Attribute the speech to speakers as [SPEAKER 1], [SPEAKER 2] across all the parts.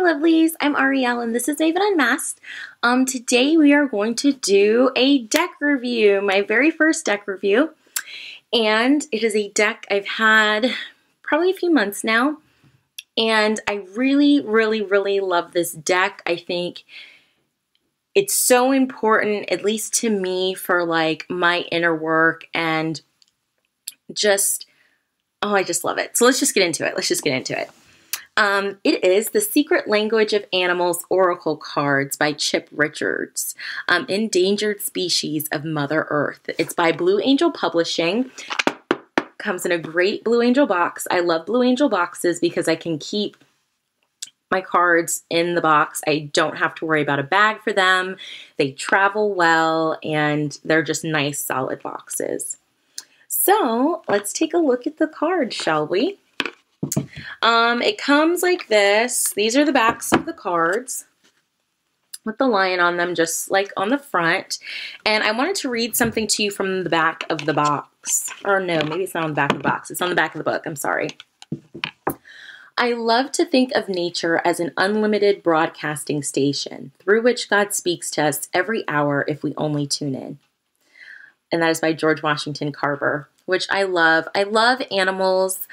[SPEAKER 1] lovelies, I'm Ariel and this is Maven Unmasked. Today we are going to do a deck review, my very first deck review. And it is a deck I've had probably a few months now. And I really love this deck. I think it's so important, at least to me, for like my inner work and just, oh, I just love it. So let's just get into it. It is The Secret Language of Animals Oracle Cards by Chip Richards, Endangered Species of Mother Earth. It's by Blue Angel Publishing. Comes in a great Blue Angel box. I love Blue Angel boxes because I can keep my cards in the box. I don't have to worry about a bag for them. They travel well and they're just nice, solid boxes. So let's take a look at the cards, shall we? It comes like this. These are the backs of the cards with the lion on them, just like on the front. And I wanted to read something to you from the back of the box. Or no, maybe it's not on the back of the box. It's on the back of the book. I'm sorry. I love to think of nature as an unlimited broadcasting station through which God speaks to us every hour if we only tune in. And that is by George Washington Carver, which I love. I love animals.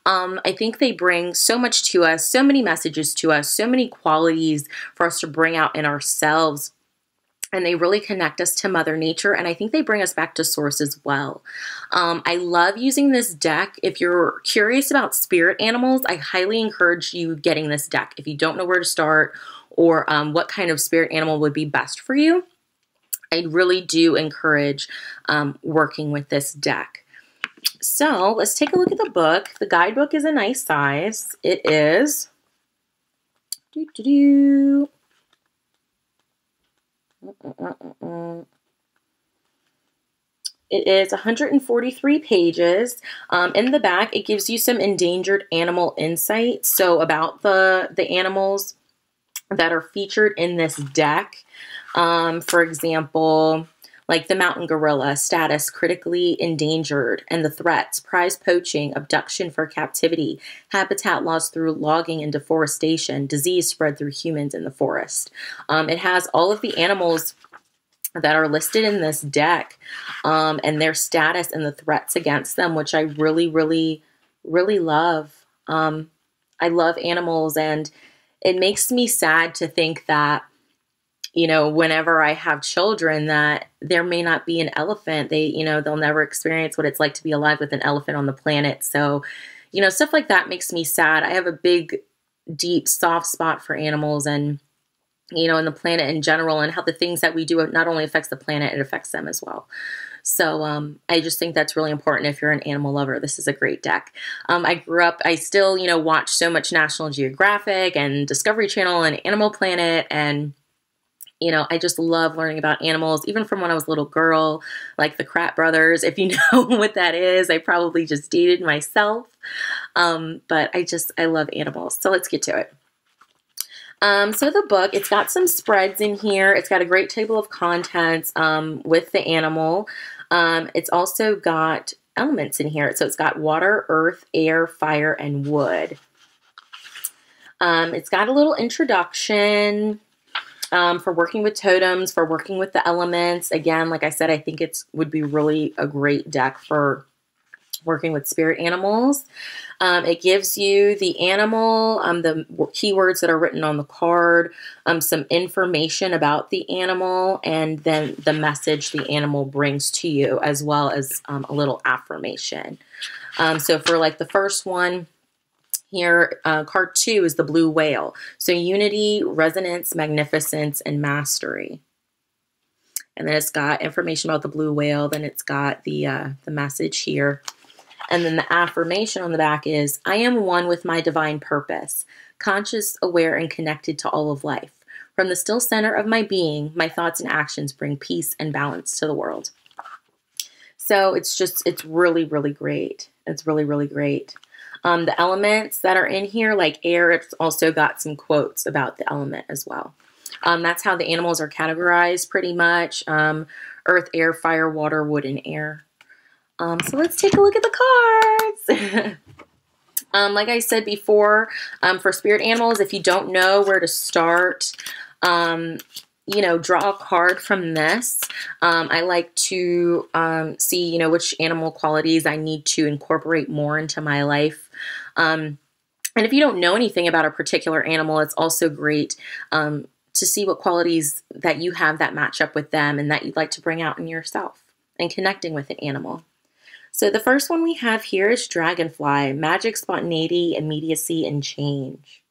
[SPEAKER 1] I think they bring so much to us, so many messages to us, so many qualities for us to bring out in ourselves. And they really connect us to Mother Nature. And I think they bring us back to source as well. I love using this deck. If you're curious about spirit animals, I highly encourage you getting this deck. If you don't know where to start or what kind of spirit animal would be best for you, I really do encourage working with this deck. So let's take a look at the book. The guidebook is a nice size. It is it is 143 pages. In the back, it gives you some endangered animal insight. So about the animals that are featured in this deck. For example, like the mountain gorilla, status critically endangered, and the threats, prize poaching, abduction for captivity, habitat loss through logging and deforestation, disease spread through humans in the forest. It has all of the animals that are listed in this deck and their status and the threats against them, which I really love. I love animals, and it makes me sad to think that, you know, whenever I have children, that there may not be an elephant. They'll never experience what it's like to be alive with an elephant on the planet. So, stuff like that makes me sad. I have a big, deep, soft spot for animals and, and the planet in general, and how the things that we do not only affects the planet, it affects them as well. So I just think that's really important if you're an animal lover. This is a great deck. I still, watch so much National Geographic and Discovery Channel and Animal Planet, and I just love learning about animals, even from when I was a little girl, like the Kratt Brothers. If you know what that is, I probably just dated myself. But I love animals. So let's get to it. So the book, it's got some spreads in here. It's got a great table of contents with the animal. It's also got elements in here. So it's got water, earth, air, fire, and wood. It's got a little introduction for working with totems, for working with the elements. Again, like I said, I think it would be really a great deck for working with spirit animals. It gives you the animal, the keywords that are written on the card, some information about the animal, and then the message the animal brings to you, as well as a little affirmation. So for like the first one, here, card 2 is the blue whale. So unity, resonance, magnificence, and mastery. And then it's got information about the blue whale. Then it's got the message here. And then the affirmation on the back is, I am one with my divine purpose, conscious, aware, and connected to all of life. From the still center of my being, my thoughts and actions bring peace and balance to the world. So it's really great. It's really great. The elements that are in here, like air, it's also got some quotes about the element as well. That's how the animals are categorized pretty much. Earth, air, fire, water, wood, and air. So let's take a look at the cards. Like I said before, for spirit animals, if you don't know where to start, you know, draw a card from this. I like to see, you know, which animal qualities I need to incorporate more into my life. And if you don't know anything about a particular animal, it's also great to see what qualities that you have that match up with them and that you'd like to bring out in yourself and connecting with an animal. So the first one we have here is Dragonfly, magic, spontaneity, immediacy, and change.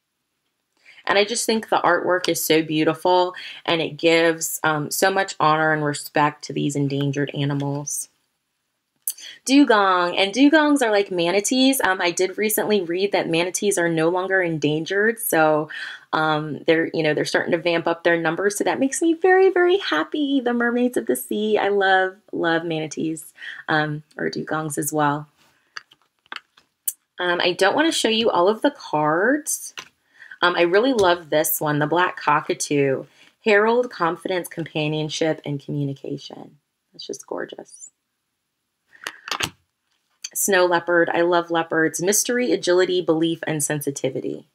[SPEAKER 1] And I just think the artwork is so beautiful, and it gives so much honor and respect to these endangered animals. Dugong, and dugongs are like manatees. I did recently read that manatees are no longer endangered, so they're starting to vamp up their numbers. So that makes me very, very happy. The mermaids of the sea. I love manatees or dugongs as well. I don't want to show you all of the cards. I really love this one, the Black Cockatoo. Herald, confidence, companionship, and communication. It's just gorgeous. Snow leopard. I love leopards. Mystery, agility, belief, and sensitivity.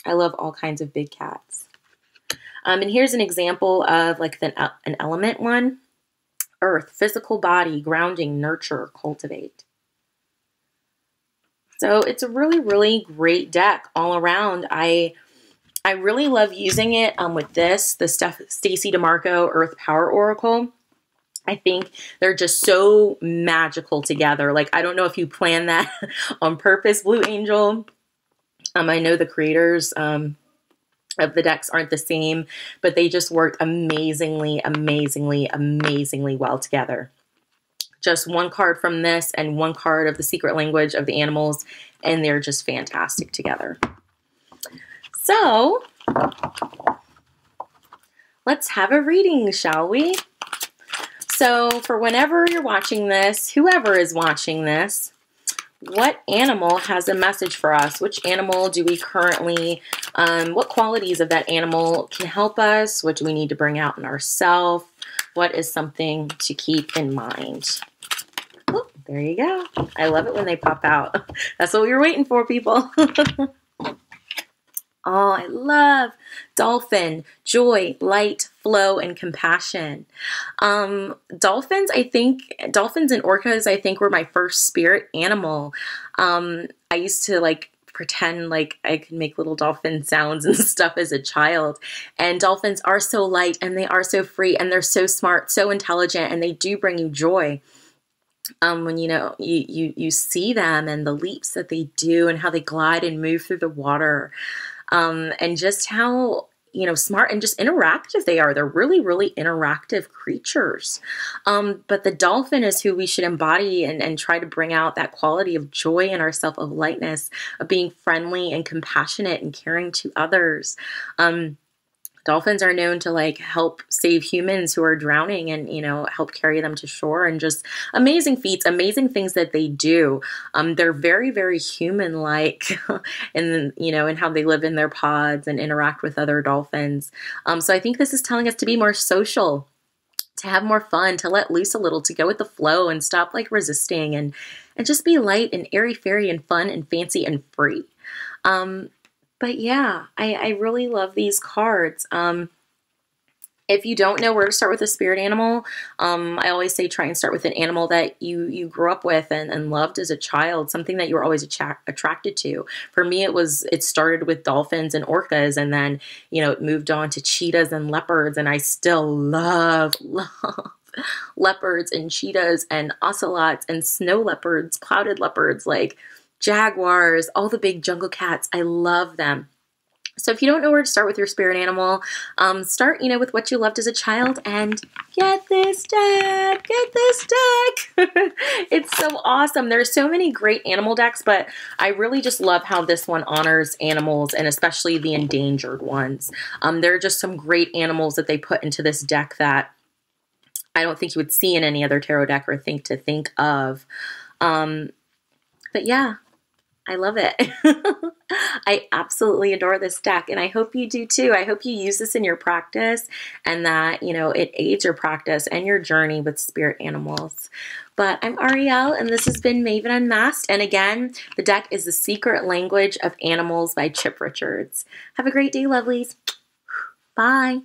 [SPEAKER 1] I love all kinds of big cats. And here's an example of like an element one. Earth, physical body, grounding, nurture, cultivate. So it's a really, really great deck all around. I really love using it with this, the Stacey DeMarco Earth Power Oracle. I think they're just so magical together. Like, I don't know if you planned that on purpose, Blue Angel. I know the creators of the decks aren't the same, but they just work amazingly, amazingly, amazingly well together. Just one card from this and one card of the secret language of the animals, and they're just fantastic together. So, let's have a reading, shall we? So, for whenever you're watching this, whoever is watching this, what animal has a message for us? Which animal do we currently, what qualities of that animal can help us? What do we need to bring out in ourselves? What is something to keep in mind? Oh, there you go. I love it when they pop out. That's what we were waiting for, people. Oh, I love dolphin, joy, light, flow, and compassion. Dolphins and orcas, I think, were my first spirit animal. I used to like pretend like I could make little dolphin sounds and stuff as a child. And dolphins are so light and they are so free and they're so smart, so intelligent, and they do bring you joy. When you see them and the leaps that they do and how they glide and move through the water. And just how, smart and just interactive they are. They're really, really interactive creatures. But the dolphin is who we should embody and try to bring out that quality of joy in ourselves, of lightness, of being friendly and compassionate and caring to others. Dolphins are known to like help save humans who are drowning and, help carry them to shore, and just amazing feats, amazing things that they do. They're very, very human-like in how they live in their pods and interact with other dolphins. So I think this is telling us to be more social, to have more fun, to let loose a little, to go with the flow and stop like resisting and just be light and airy-fairy and fun and fancy and free. But yeah, I really love these cards. If you don't know where to start with a spirit animal, I always say try and start with an animal that you grew up with and loved as a child, something that you were always attracted to. For me, it started with dolphins and orcas, and then, it moved on to cheetahs and leopards, and I still love leopards and cheetahs and ocelots and snow leopards, clouded leopards, like jaguars, all the big jungle cats. I love them. So if you don't know where to start with your spirit animal, start, with what you loved as a child and get this deck. It's so awesome. There's so many great animal decks, but I really just love how this one honors animals, and especially the endangered ones. There are just some great animals that they put into this deck that I don't think you would see in any other tarot deck or think of. But yeah, I love it. I absolutely adore this deck, and I hope you do too. I hope you use this in your practice and that, it aids your practice and your journey with spirit animals. But I'm Arielle, and this has been Maven Unmasked. And again, the deck is The Secret Language of Animals by Chip Richards. Have a great day, lovelies. Bye.